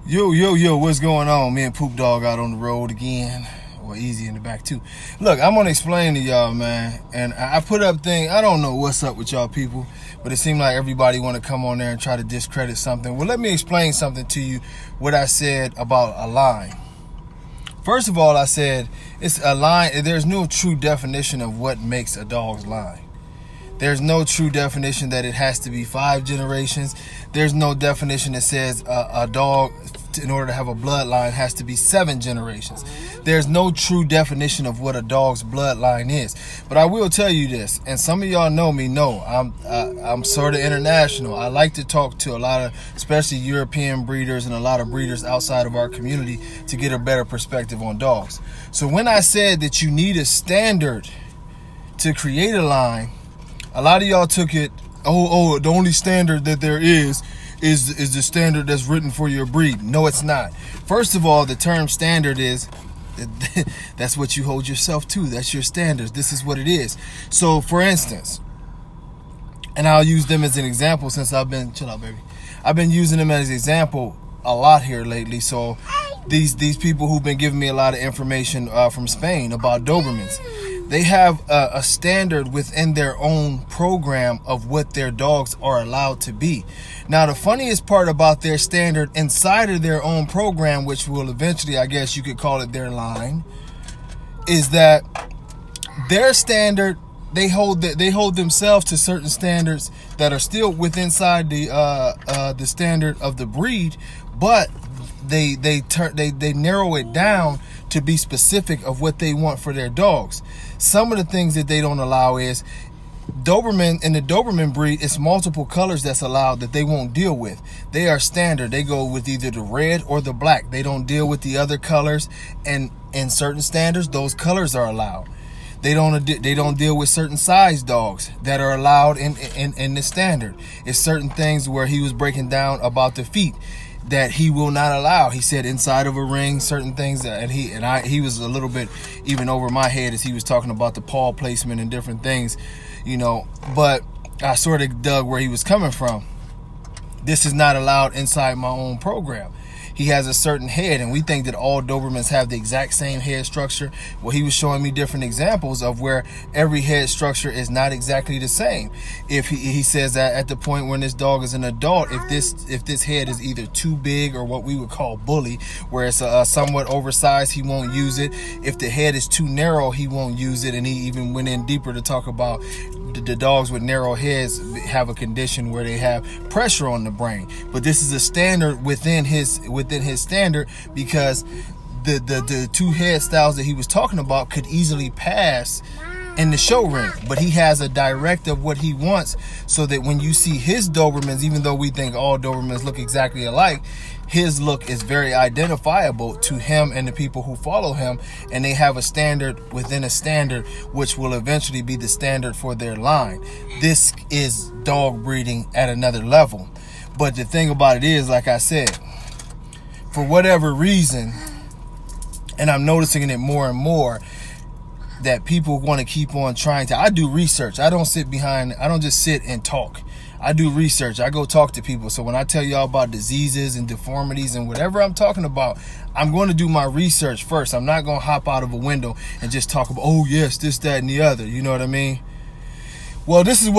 Yo, what's going on? Me and Poop Dog out on the road again. Or Easy in the back too. Look, I'm gonna explain to y'all, man. And I put up things, I don't know what's up with y'all people, but it seemed like everybody wanna come on there and try to discredit something. Well, let me explain something to you, what I said about a line. First of all, I said it's a line. There's no true definition of what makes a dog's line. There's no true definition that it has to be 5 generations. There's no definition that says a dog, in order to have a bloodline, has to be 7 generations. There's no true definition of what a dog's bloodline is. But I will tell you this, and some of y'all know me, I'm sort of international. I like to talk to a lot of, especially European breeders and a lot of breeders outside of our community to get a better perspective on dogs. So when I said that you need a standard to create a line, a lot of y'all took it, the only standard that there is the standard that's written for your breed. No, it's not. First of all, the term standard is, that's what you hold yourself to. That's your standards. This is what it is. So, for instance, and I'll use them as an example since I've been, chill out, baby. I've been using them as an example a lot here lately. So, these people who've been giving me a lot of information from Spain about Dobermans, they have a standard within their own program of what their dogs are allowed to be. Now, the funniest part about their standard inside of their own program, which will eventually, I guess you could call it their line, is that their standard, they hold themselves to certain standards that are still within the standard of the breed, but they narrow it down to be specific of what they want for their dogs. Some of the things that they don't allow is Doberman. In the Doberman breed, it's multiple colors that's allowed that they won't deal with. They are standard. They go with either the red or the black. They don't deal with the other colors, and in certain standards, those colors are allowed. They don't deal with certain size dogs that are allowed in the standard. It's certain things where he was breaking down about the feet that he will not allow. He said inside of a ring, certain things that, he was a little bit even over my head as he was talking about the paw placement and different things, but I sort of dug where he was coming from. This is not allowed inside my own program. He has a certain head, and we think that all Dobermans have the exact same head structure. Well, he was showing me different examples of where every head structure is not exactly the same. If he says that at the point when this dog is an adult, if this head is either too big or what we would call bully, where it's somewhat oversized, he won't use it. If the head is too narrow, he won't use it. And he even went in deeper to talk about the dogs with narrow heads have a condition where they have pressure on the brain. But this is a standard within his standard, because the 2 head styles that he was talking about could easily pass in the show ring, but he has a direct of what he wants, so that when you see his Dobermans, even though we think all Dobermans look exactly alike, his look is very identifiable to him and the people who follow him, and they have a standard within a standard, which will eventually be the standard for their line. This is dog breeding at another level. But the thing about it is, like I said, for whatever reason, and I'm noticing it more and more, that people want to keep on trying to. I do research. I don't just sit and talk. I do research. I go talk to people. So when I tell y'all about diseases and deformities and whatever I'm talking about, I'm going to do my research first. I'm not going to hop out of a window and just talk about, oh yes, this, that, and the other. You know what I mean? Well, this is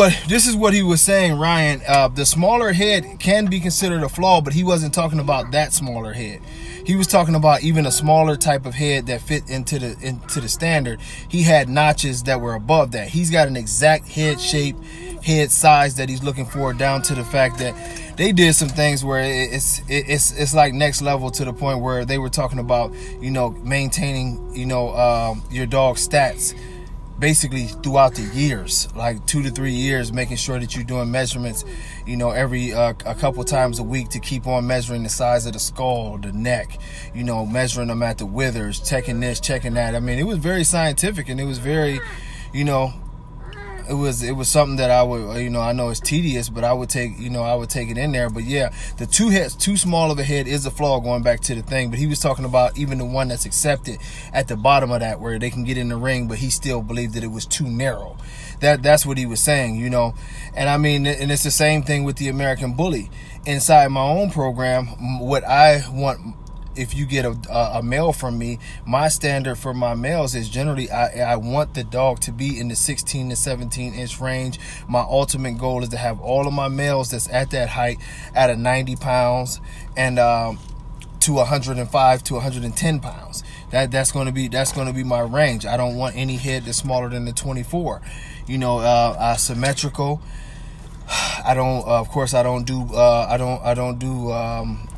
what he was saying, Ryan. The smaller head can be considered a flaw, but he wasn't talking about that smaller head. He was talking about even a smaller type of head that fit into the standard. He had notches that were above that. He's got an exact head shape, head size that he's looking for, down to the fact that they did some things where it's like next level, to the point where they were talking about, maintaining, your dog's stats basically throughout the years, like 2 to 3 years, making sure that you're doing measurements, every a couple times a week, to keep on measuring the size of the skull, the neck, measuring them at the withers, checking this, checking that. I mean, it was very scientific, and it was very, it was something that I would, you know, I know it's tedious, but I would take, you know, I would take it in there. But yeah, the two heads, too small of a head is a flaw, going back to the thing. But he was talking about even the one that's accepted at the bottom of that, where they can get in the ring, but he still believed that it was too narrow. That's what he was saying, you know. And I mean, and it's the same thing with the American Bully. Inside my own program, what I want, if you get a male from me, my standard for my males is generally I want the dog to be in the 16 to 17 inch range. My ultimate goal is to have all of my males that's at that height at a 90 pounds and to 105 to 110 pounds. That's going to be my range. I don't want any head that's smaller than the 24. You know, symmetrical. I don't, of course, I don't do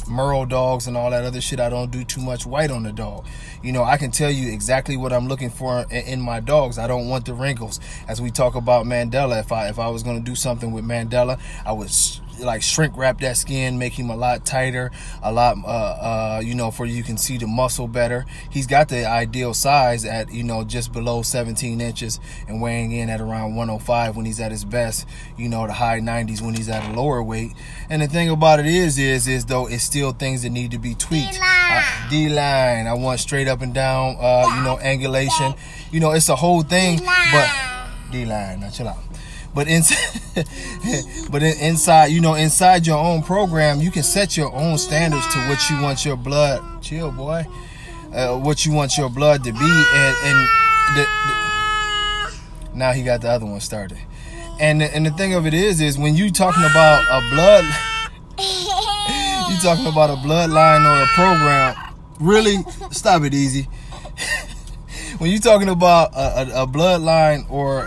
Merle dogs and all that other shit. I don't do too much white on the dog. You know, I can tell you exactly what I'm looking for in my dogs. I don't want the wrinkles. As we talk about Mandela, if I was going to do something with Mandela, I would like shrink wrap that skin, make him a lot tighter, a lot, you know, for you can see the muscle better. He's got the ideal size at, you know, just below 17 inches and weighing in at around 105 when he's at his best, you know, the high 90s when he's at a lower weight. And the thing about it is though, it's still things that need to be tweaked. D-line, I want straight up and down, you know, angulation. You know, it's a whole thing, but D-line, now chill out. But inside, you know, inside your own program, you can set your own standards to what you want your blood. Chill, boy. What you want your blood to be, and now he got the other one started. And the thing of it is when you talking about a blood, you talking about a bloodline or a program. Really, stop it, Easy. When you talking about a bloodline or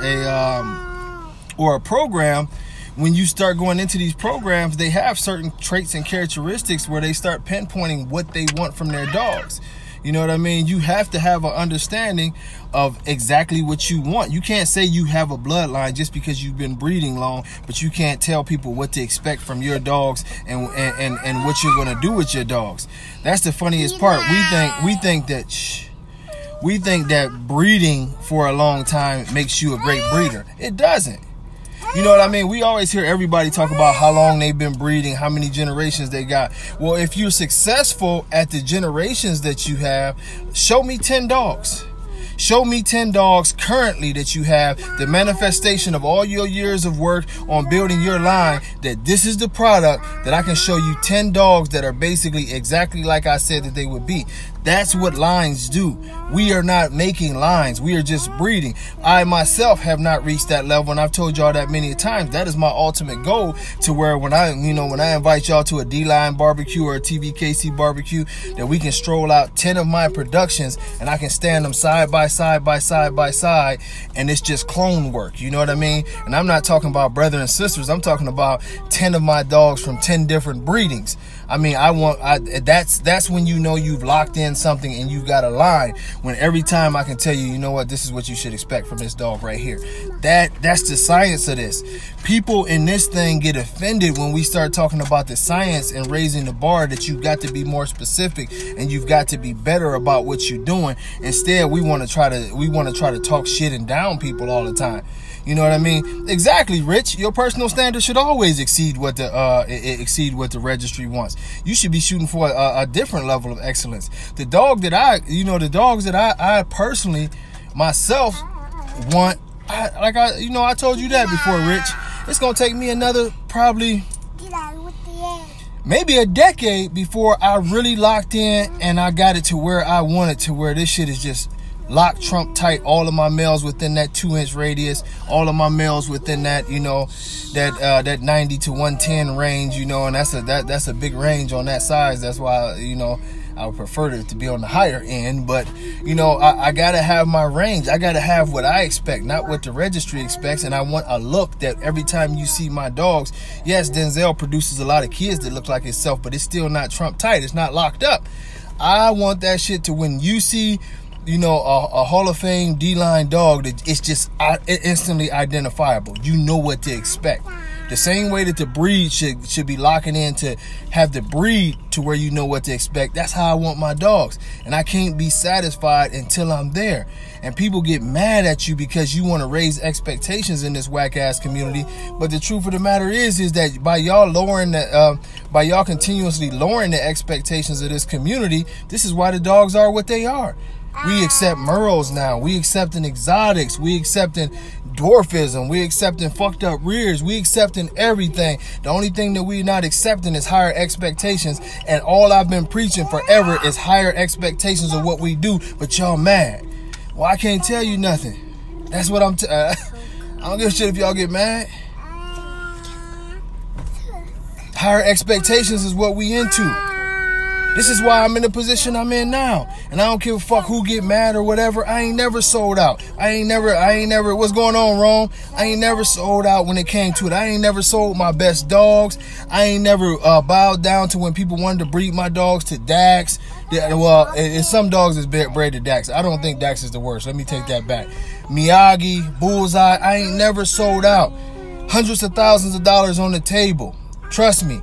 a program, when you start going into these programs, they have certain traits and characteristics where they start pinpointing what they want from their dogs. You know what I mean? You have to have an understanding of exactly what you want. You can't say you have a bloodline just because you've been breeding long, but you can't tell people what to expect from your dogs and what you're going to do with your dogs. That's the funniest part. We think that breeding for a long time makes you a great breeder. It doesn't. You know what I mean? We always hear everybody talk about how long they've been breeding, how many generations they got. Well, if you're successful at the generations that you have, show me 10 dogs. Show me 10 dogs currently that you have, the manifestation of all your years of work on building your line, that this is the product that I can show you 10 dogs that are basically exactly like I said that they would be. That's what lines do. We are not making lines. We are just breeding. I myself have not reached that level, and I've told y'all that many times. That is my ultimate goal, to where when I invite y'all to a D-Line barbecue or a TVKC barbecue, that we can stroll out 10 of my productions and I can stand them side by side, and it's just clone work. You know what I mean? And I'm not talking about brother and sisters. I'm talking about 10 of my dogs from 10 different breedings. I mean, that's when you know you've locked in something and you've got a line. When every time I can tell you, you know what, this is what you should expect from this dog right here. That's the science of this. People in this thing get offended when we start talking about the science and raising the bar, that you've got to be more specific and you've got to be better about what you're doing. Instead, we want to try to talk shit and down people all the time. You know what I mean? Exactly, Rich. Your personal standards should always exceed what the registry wants. You should be shooting for a different level of excellence. The dogs that I personally myself want, I told you that before, Rich. It's gonna take me another probably maybe a decade before I really locked in and I got it to where I want it, to where this shit is just lock trump tight. All of my males within that 2-inch radius, all of my males within that, you know, that 90 to 110 range, you know, and that's a big range on that size. That's why, you know, I would prefer it to be on the higher end, but you know, I gotta have my range. I gotta have what I expect, not what the registry expects. And I want a look that every time you see my dogs, yes, Denzel produces a lot of kids that look like himself, but it's still not trump tight. It's not locked up. I want that shit to, when you see, you know, a Hall of Fame D-Line dog, that it's just instantly identifiable. You know what to expect. The same way that the breed should be locking in to have the breed to where you know what to expect. That's how I want my dogs. And I can't be satisfied until I'm there. And people get mad at you because you want to raise expectations in this whack ass community. But the truth of the matter is that by y'all continuously lowering the expectations of this community, this is why the dogs are what they are. We accept Merles now. We accepting exotics. We accepting dwarfism. We accepting fucked up rears. We accepting everything. The only thing that we not accepting is higher expectations. And all I've been preaching forever is higher expectations of what we do. But y'all mad. Well, I can't tell you nothing. That's what I don't give a shit if y'all get mad. Higher expectations is what we into. This is why I'm in the position I'm in now. And I don't give a fuck who get mad or whatever. I ain't never sold out. I ain't never, what's going on, wrong? I ain't never sold out when it came to it. I ain't never sold my best dogs. I ain't never bowed down to when people wanted to breed my dogs to Dax. Well, some dogs is bred to Dax. I don't think Dax is the worst. Let me take that back. Miyagi, Bullseye, I ain't never sold out. Hundreds of thousands of dollars on the table. Trust me.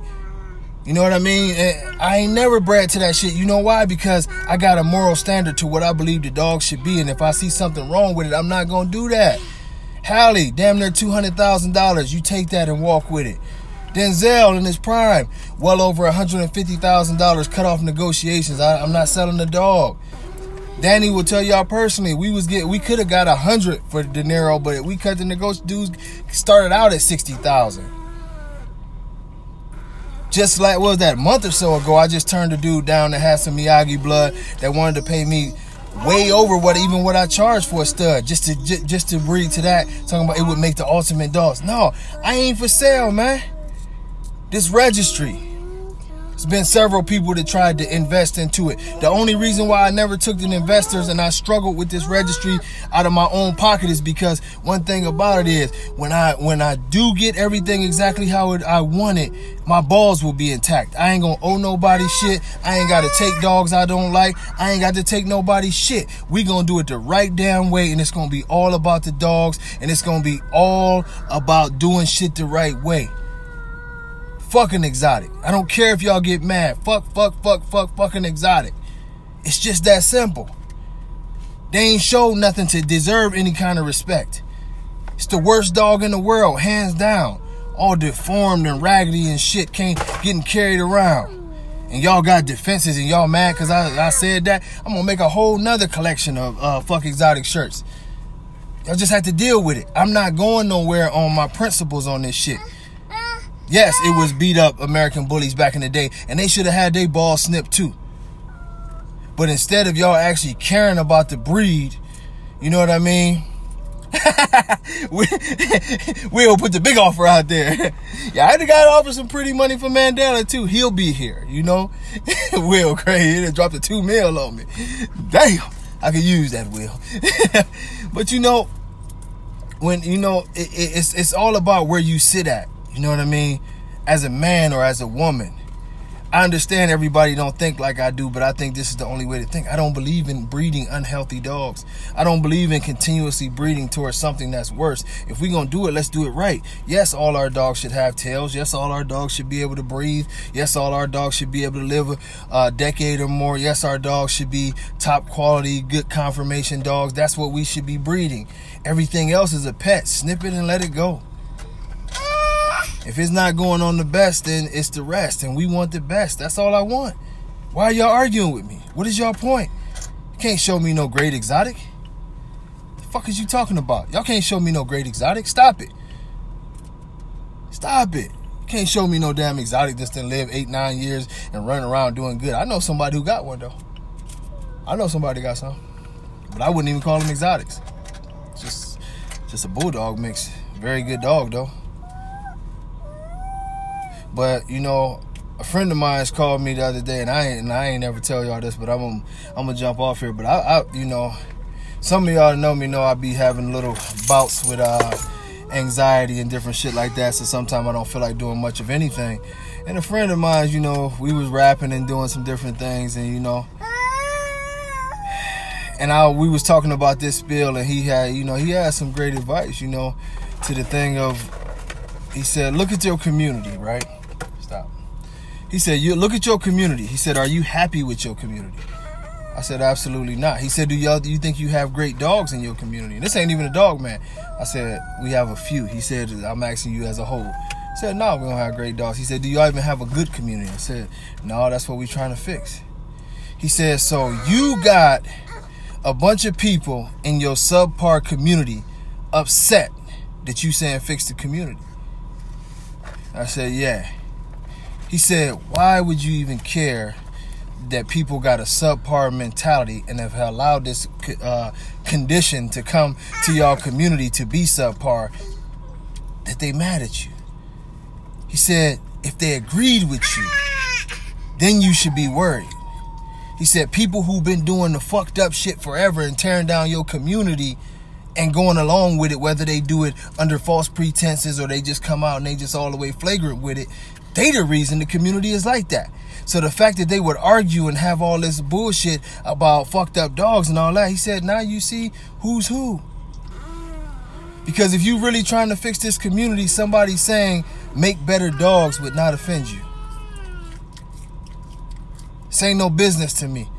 You know what I mean? I ain't never bred to that shit. You know why? Because I got a moral standard to what I believe the dog should be. And if I see something wrong with it, I'm not going to do that. Halle, damn near $200,000. You take that and walk with it. Denzel in his prime, well over $150,000 cut off negotiations. I'm not selling the dog. Danny will tell y'all personally, we could have got 100 for De Niro, but we cut the negotiations. Dudes started out at 60,000. Just like, what was that, a month or so ago, I just turned a dude down that had some Miyagi blood that wanted to pay me way over what I charged for a stud just to breed to that, talking about it would make the ultimate dogs. No, I ain't for sale, man. This registry. There's been several people that tried to invest into it. The only reason why I never took the investors and I struggled with this registry out of my own pocket is because one thing about it is when I do get everything exactly how I want it, my balls will be intact. I ain't gonna owe nobody shit. I ain't gotta take dogs I don't like. I ain't got to take nobody's shit. We gonna do it the right damn way, and it's gonna be all about the dogs, and it's gonna be all about doing shit the right way. Fucking exotic. I don't care if y'all get mad. Fucking exotic. It's just that simple. They ain't showed nothing to deserve any kind of respect. It's the worst dog in the world, hands down. All deformed and raggedy and shit, getting carried around. And y'all got defenses and y'all mad because I said that. I'm gonna make a whole nother collection of fuck exotic shirts. Y'all just have to deal with it. I'm not going nowhere on my principles on this shit. Yes, it was beat up American bullies back in the day, and they should have had their balls snipped too. But instead of y'all actually caring about the breed, you know what I mean? We'll put the big offer out there. Yeah, I got to offer some pretty money for Mandela too. He'll be here, you know? Will crazy, he dropped a $2 million on me. Damn, I could use that, Will. But you know, when you know, it's all about where you sit at. You know what I mean? As a man or as a woman. I understand everybody don't think like I do, but I think this is the only way to think. I don't believe in breeding unhealthy dogs. I don't believe in continuously breeding towards something that's worse. If we're going to do it, let's do it right. Yes, all our dogs should have tails. Yes, all our dogs should be able to breathe. Yes, all our dogs should be able to live a decade or more. Yes, our dogs should be top quality, good conformation dogs. That's what we should be breeding. Everything else is a pet. Snip it and let it go. If it's not going on the best, then it's the rest. And we want the best. That's all I want. Why are y'all arguing with me? What is y'all point? You can't show me no great exotic. The fuck is you talking about? Y'all can't show me no great exotic. Stop it. Stop it. You can't show me no damn exotic that's done live 8-9 years and run around doing good. I know somebody who got one, though. I know somebody got some. But I wouldn't even call them exotics. It's just a bulldog mix. Very good dog, though. But, you know, a friend of mine's called me the other day, and I ain't never tell y'all this, but I'm gonna jump off here. But I you know, some of y'all know me know I be having little bouts with anxiety and different shit like that. So sometimes I don't feel like doing much of anything. And a friend of mine, you know, we was rapping and doing some different things, and you know, and we was talking about this spill, and he had some great advice, you know, to the thing of he said, look at your community, right? Stop. He said, you look at your community. He said, are you happy with your community? I said, absolutely not. He said, do you think you have great dogs in your community? And this ain't even a dog, man. I said, we have a few. He said, I'm asking you as a whole. I said, no, we don't have great dogs. He said, do y'all even have a good community? I said, no, that's what we're trying to fix. He said, so you got a bunch of people in your subpar community upset that you saying fix the community. I said, yeah. He said, why would you even care that people got a subpar mentality and have allowed this condition to come to y'all community to be subpar, that they mad at you? He said, if they agreed with you, then you should be worried. He said, people who've been doing the fucked up shit forever and tearing down your community and going along with it, whether they do it under false pretenses or they just come out and they just all the way flagrant with it, they the reason the community is like that. So the fact that they would argue and have all this bullshit about fucked up dogs and all that, he said, now you see who's who. Because if you really trying to fix this community, somebody saying make better dogs would not offend you. This ain't no business to me.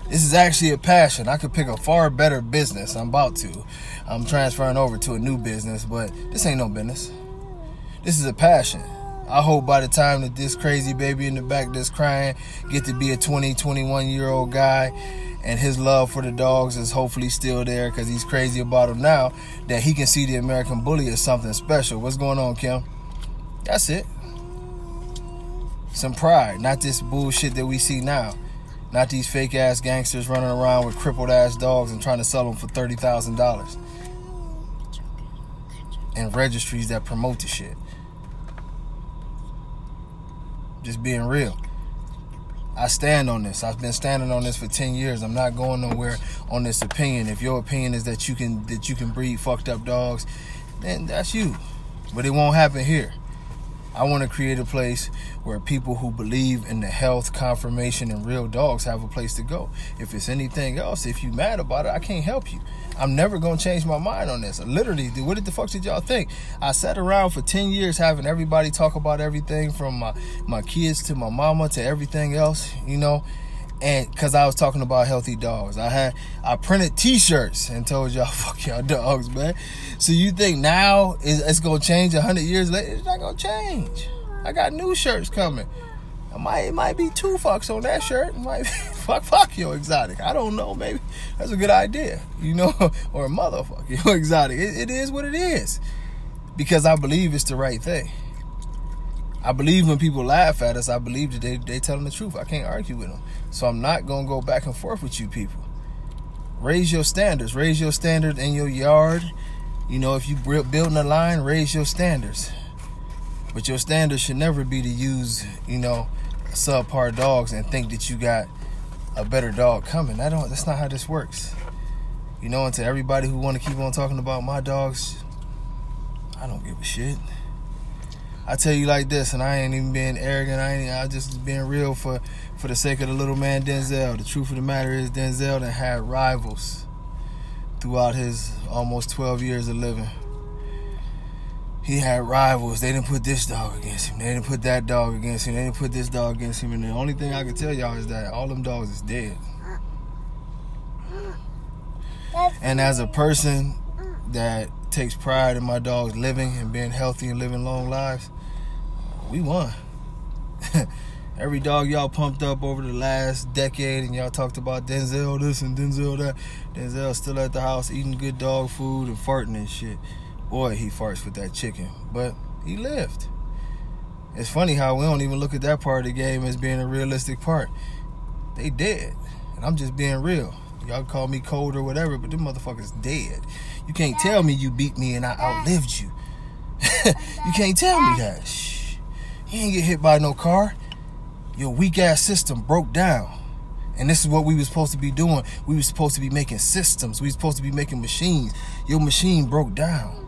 This is actually a passion. I could pick a far better business. I'm about to. I'm transferring over to a new business, but this ain't no business. This is a passion. I hope by the time that this crazy baby in the back that's crying get to be a 20, 21-year-old guy and his love for the dogs is hopefully still there because he's crazy about them now, that he can see the American Bully as something special. What's going on, Kim? That's it. Some pride, not this bullshit that we see now. Not these fake-ass gangsters running around with crippled-ass dogs and trying to sell them for $30,000. And registries that promote the shit. Just being real. I stand on this. I've been standing on this for 10 years. I'm not going nowhere on this opinion. If your opinion is that you can breed fucked up dogs, then that's you. But it won't happen here. I want to create a place where people who believe in the health, conformation, and real dogs have a place to go. If it's anything else, if you mad about it, I can't help you. I'm never going to change my mind on this. Literally, what the fuck did y'all think? I sat around for 10 years having everybody talk about everything from my kids to my mama to everything else, you know, and because I was talking about healthy dogs. I printed t-shirts and told y'all, fuck y'all dogs, man. So you think now it's going to change 100 years later? It's not going to change. I got new shirts coming. It might be 2 fucks on that shirt. It might be fuck your exotic. I don't know, maybe. That's a good idea, you know, or motherfucker your exotic. It is what it is. Because I believe it's the right thing. I believe when people laugh at us, I believe that they telling the truth. I can't argue with them. So I'm not going to go back and forth with you people. Raise your standards. Raise your standard in your yard. You know, if you building a line, raise your standards. But your standards should never be to use, you know, subpar dogs and think that you got a better dog coming. That's not how this works. You know, and to everybody who want to keep on talking about my dogs, I don't give a shit. I tell you like this, and I ain't even being arrogant. I just being real for the sake of the little man Denzel. The truth of the matter is Denzel done had rivals throughout his almost 12 years of living. He had rivals. They didn't put this dog against him. They didn't put that dog against him. They didn't put this dog against him. And the only thing I can tell y'all is that all them dogs is dead. And as a person that takes pride in my dogs living and being healthy and living long lives, we won. Every dog y'all pumped up over the last decade and y'all talked about Denzel this and Denzel that. Denzel's still at the house eating good dog food and farting and shit. Boy, he farts with that chicken. But he lived. It's funny how we don't even look at that part of the game as being a realistic part. They dead. And I'm just being real. Y'all call me cold or whatever, but them motherfuckers dead. You can't tell me you beat me and I outlived you. You can't tell me that. Shh. You ain't get hit by no car. Your weak-ass system broke down. And this is what we were supposed to be doing. We were supposed to be making systems. We were supposed to be making machines. Your machine broke down.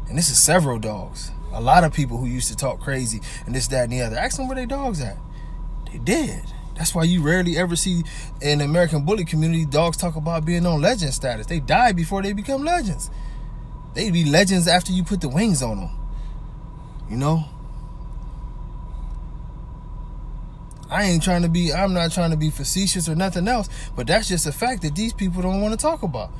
And this is several dogs. A lot of people who used to talk crazy and this, that, and the other. Ask them where their dogs at. They dead. That's why you rarely ever see in the American Bully community dogs talk about being on legend status. They die before they become legends. They be legends after you put the wings on them. You know? I'm not trying to be facetious or nothing else, but that's just a fact that these people don't want to talk about.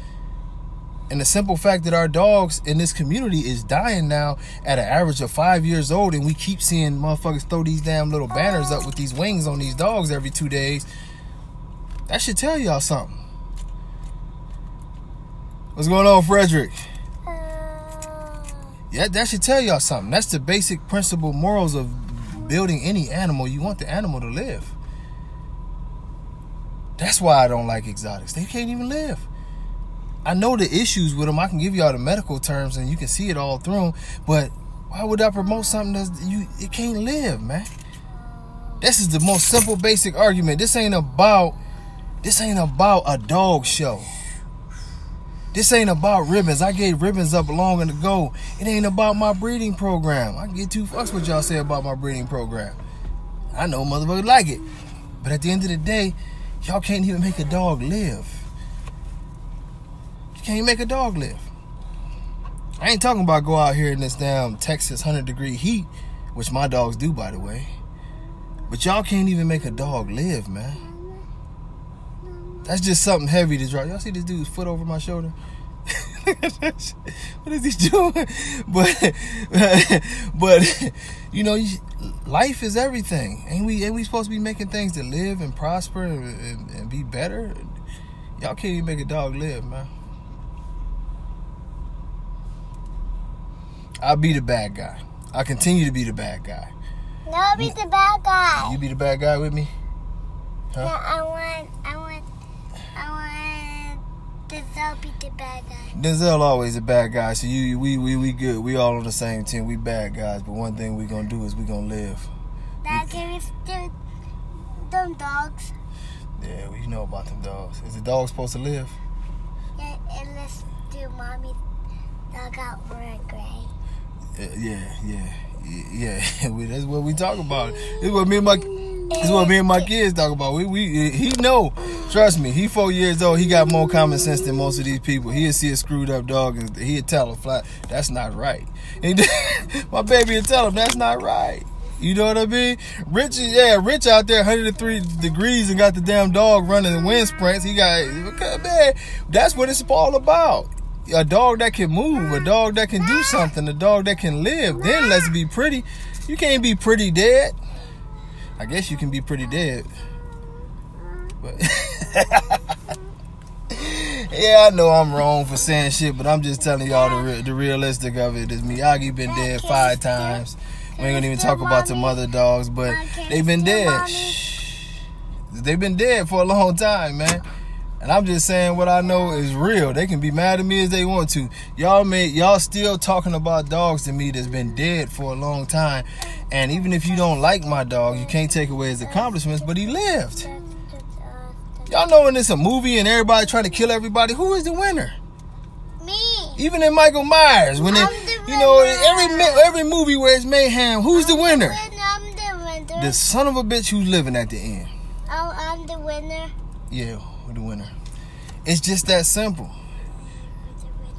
And the simple fact that our dogs in this community is dying now at an average of 5 years old, and we keep seeing motherfuckers throw these damn little banners up with these wings on these dogs every 2 days, that should tell y'all something. What's going on, Frederick? Yeah, that should tell y'all something. That's the basic principle morals of building any animal. You want the animal to live. That's why I don't like exotics. They can't even live. I know the issues with them. I can give y'all the medical terms and you can see it all through them. But why would I promote something it can't live, man? This is the most simple, basic argument. This ain't about a dog show. This ain't about ribbons. I gave ribbons up long ago. It ain't about my breeding program. I can get 2 fucks what y'all say about my breeding program. I know motherfuckers like it. But at the end of the day, y'all can't even make a dog live. You can't make a dog live. I ain't talking about go out here in this damn Texas 100-degree heat, which my dogs do, by the way. But y'all can't even make a dog live, man. That's just something heavy to drop. Y'all see this dude's foot over my shoulder? What is he doing? But you know, life is everything. Ain't we supposed to be making things to live and prosper and be better? Y'all can't even make a dog live, man. I'll be the bad guy. I'll continue to be the bad guy. No, I'll be the bad guy. You be the bad guy with me? Huh? No, I want Denzel be the bad guy. Denzel always a bad guy, so we good. We all on the same team. We bad guys, but one thing we gonna do is we gonna live. Dad, can we steal them dogs? Yeah, we know about them dogs. Is the dog supposed to live? Yeah, and let's do Mommy's dog out for a gray. Yeah. That's what we talk about. This is what me and my kids talk about. He know. Trust me. He 4 years old. He got more common sense than most of these people. He'll see a screwed up dog and he'll tell him flat, that's not right. And my baby will tell him that's not right. You know what I mean? Rich out there 103 degrees and got the damn dog running in wind sprints. He got, man, that's what it's all about. A dog that can move, a dog that can do something, a dog that can live. Then let's be pretty. You can't be pretty dead. I guess you can be pretty dead. But yeah, I know I'm wrong for saying shit, but I'm just telling y'all the realistic of it is Miyagi been dead 5 times. We ain't gonna even talk about the mother dogs, but they've been dead. Shh. They've been dead for a long time, man. And I'm just saying what I know is real. They can be mad at me as they want to. Y'all still talking about dogs to me that's been dead for a long time. And even if you don't like my dog, you can't take away his accomplishments, but he lived. Y'all know when it's a movie and everybody trying to kill everybody, who is the winner? Me. Even in Michael Myers, when every movie where it's mayhem, who's the winner? I'm the winner. The son of a bitch who's living at the end. I'm the winner. Yeah, we're the winner. It's just that simple.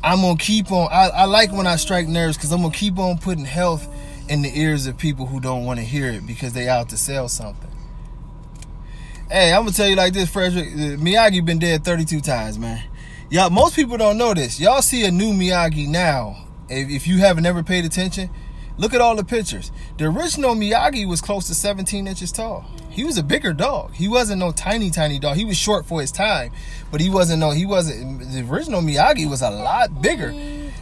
I'm gonna keep on. I like when I strike nerves because I'm gonna keep on putting health in the ears of people who don't want to hear it because they out to sell something. Hey, I'm gonna tell you like this, Frederick. Miyagi been dead 32 times, man. Y'all, most people don't know this. Y'all see a new Miyagi now. If you haven't ever paid attention, look at all the pictures. The original Miyagi was close to 17 inches tall. He was a bigger dog. He wasn't no tiny dog. He was short for his time, but the original Miyagi was a lot bigger.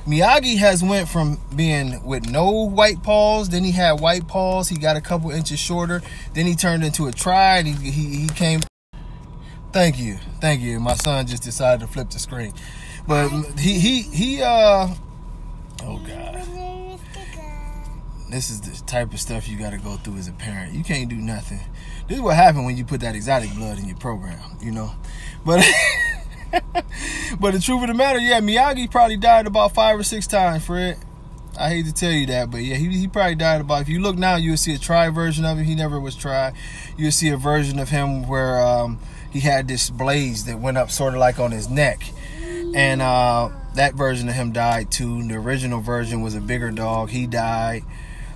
Miyagi has went from being with no white paws, then he had white paws, he got a couple inches shorter, then he turned into a tri, and he came. Thank you. My son just decided to flip the screen. But oh God. This is the type of stuff you got to go through as a parent. You can't do nothing. This is what happened when you put that exotic blood in your program, you know. But but the truth of the matter, yeah, Miyagi probably died about 5 or 6 times, Fred. I hate to tell you that, but yeah, he probably died about. If you look now, you'll see a tri version of him. He never was tri. You'll see a version of him where he had this blaze that went up sort of like on his neck. And that version of him died too. The original version was a bigger dog. He died.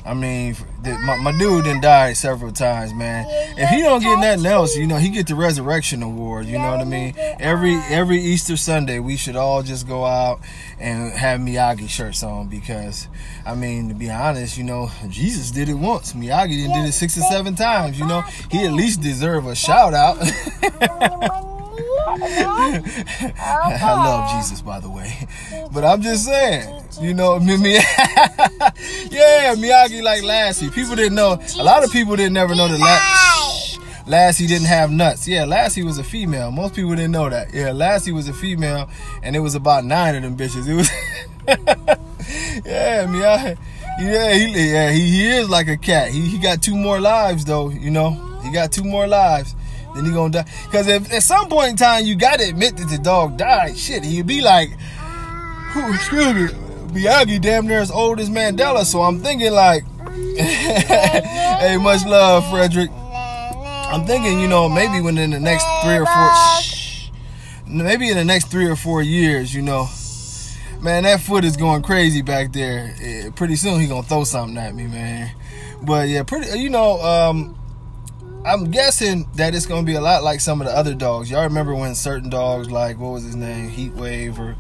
I mean, my dude done died several times, man. If he don't get nothing else, you know, he get the Resurrection Award. You know what I mean? Every Easter Sunday, we should all just go out and have Miyagi shirts on because, I mean, to be honest, you know, Jesus did it once. Miyagi did it 6 or 7 times. You know, he at least deserve a shout out. I love Jesus, by the way, but I'm just saying, you know, yeah, Miyagi like Lassie. People didn't know. A lot of people didn't never know that Lassie didn't have nuts. Yeah, Lassie was a female. Most people didn't know that. Yeah, Lassie was a female, and it was about 9 of them bitches. It was, yeah, Miyagi. Yeah, he is like a cat. He got 2 more lives though. You know, he got 2 more lives. Then he gonna die. Because if at some point in time you gotta admit that the dog died, shit, he'd be like, excuse me, Miyagi damn near as old as Mandela. So I'm thinking like, hey, much love, Frederick. I'm thinking, you know, maybe within the next 3 or 4 years, you know, man, that foot is going crazy back there. Pretty soon he gonna throw something at me, man. But yeah, you know, I'm guessing that it's going to be a lot like some of the other dogs. Y'all remember when certain dogs, like, what was his name? Heatwave, or...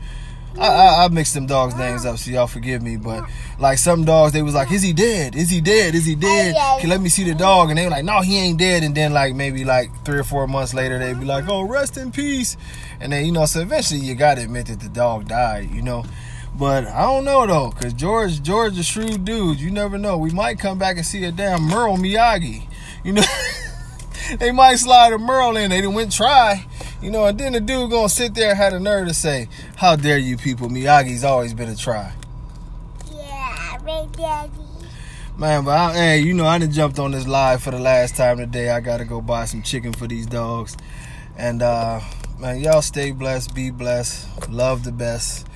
I mixed them dogs' names up, so y'all forgive me. But, like, some dogs, they was like, is he dead? Is he dead? Is he dead? Can let me see the dog? And they were like, no, he ain't dead. And then, like, maybe, like, 3 or 4 months later, they'd be like, oh, rest in peace. And then, you know, so eventually you got to admit that the dog died, you know. But I don't know, though, because George a shrewd dude. You never know. We might come back and see a damn Merle Miyagi, you know. They might slide a Merle in. They didn't went try. You know, and then the dude gonna sit there and had the nerve to say, how dare you people, Miyagi's always been a try. Yeah, right, Daddy. Man, but hey, you know, I done jumped on this live for the last time today. I gotta go buy some chicken for these dogs. And man, y'all stay blessed, be blessed, love the best.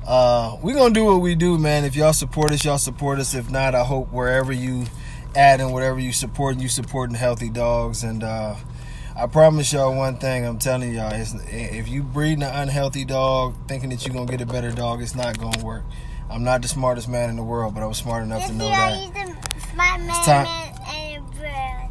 We gonna do what we do, man. If y'all support us, y'all support us. If not, I hope wherever you at and whatever you supporting healthy dogs. And I promise y'all one thing, I'm telling y'all, if you breeding an unhealthy dog thinking that you're gonna get a better dog, it's not gonna work. I'm not the smartest man in the world, but I was smart enough to know that. He's the smart man in the world.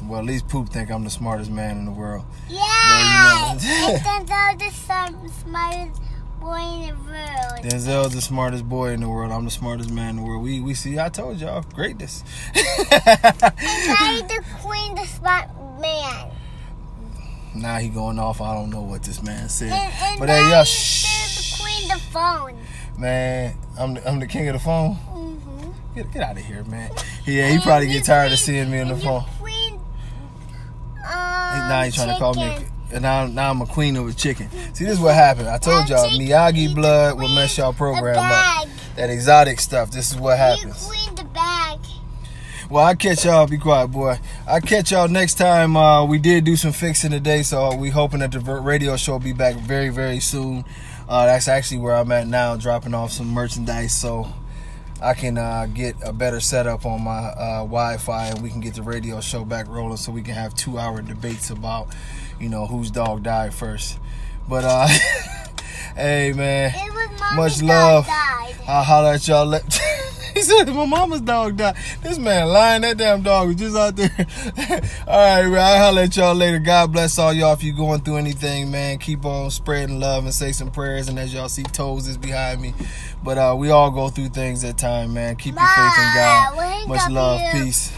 Well, at least Poop think I'm the smartest man in the world. Yeah, but, you know, Denzel's the smartest boy in the world. Denzel's the smartest boy in the world. I'm the smartest man in the world. We see, I told y'all, greatness. And I the queen, the smart man. Now he going off. I don't know what this man said. And but hey, y'all, the queen, the phone. Man, I'm the king of the phone. Mm-hmm. Get out of here, man. Yeah, he probably get tired of seeing me on the phone. Queen, now he's trying to call me. And now I'm a queen of a chicken. See, this is what happened. I told y'all, Miyagi blood will mess y'all program up. That exotic stuff. This is what happens. Queen the bag. Well, I'll catch y'all. Be quiet, boy. I'll catch y'all next time. We did do some fixing today, so we hoping that the radio show will be back very, very soon. That's actually where I'm at now, dropping off some merchandise so I can get a better setup on my Wi-Fi, and we can get the radio show back rolling so we can have 2-hour debates about, you know, whose dog died first. But, hey, man, much love. I'll holler at y'all. He said my mama's dog died. This man lying. That damn dog was just out there. All right, man. I'll holler at y'all later. God bless all y'all. If you're going through anything, man, keep on spreading love and say some prayers. And as y'all see, Toes is behind me. But we all go through things at time, man. Keep your faith in God. Much love. Peace.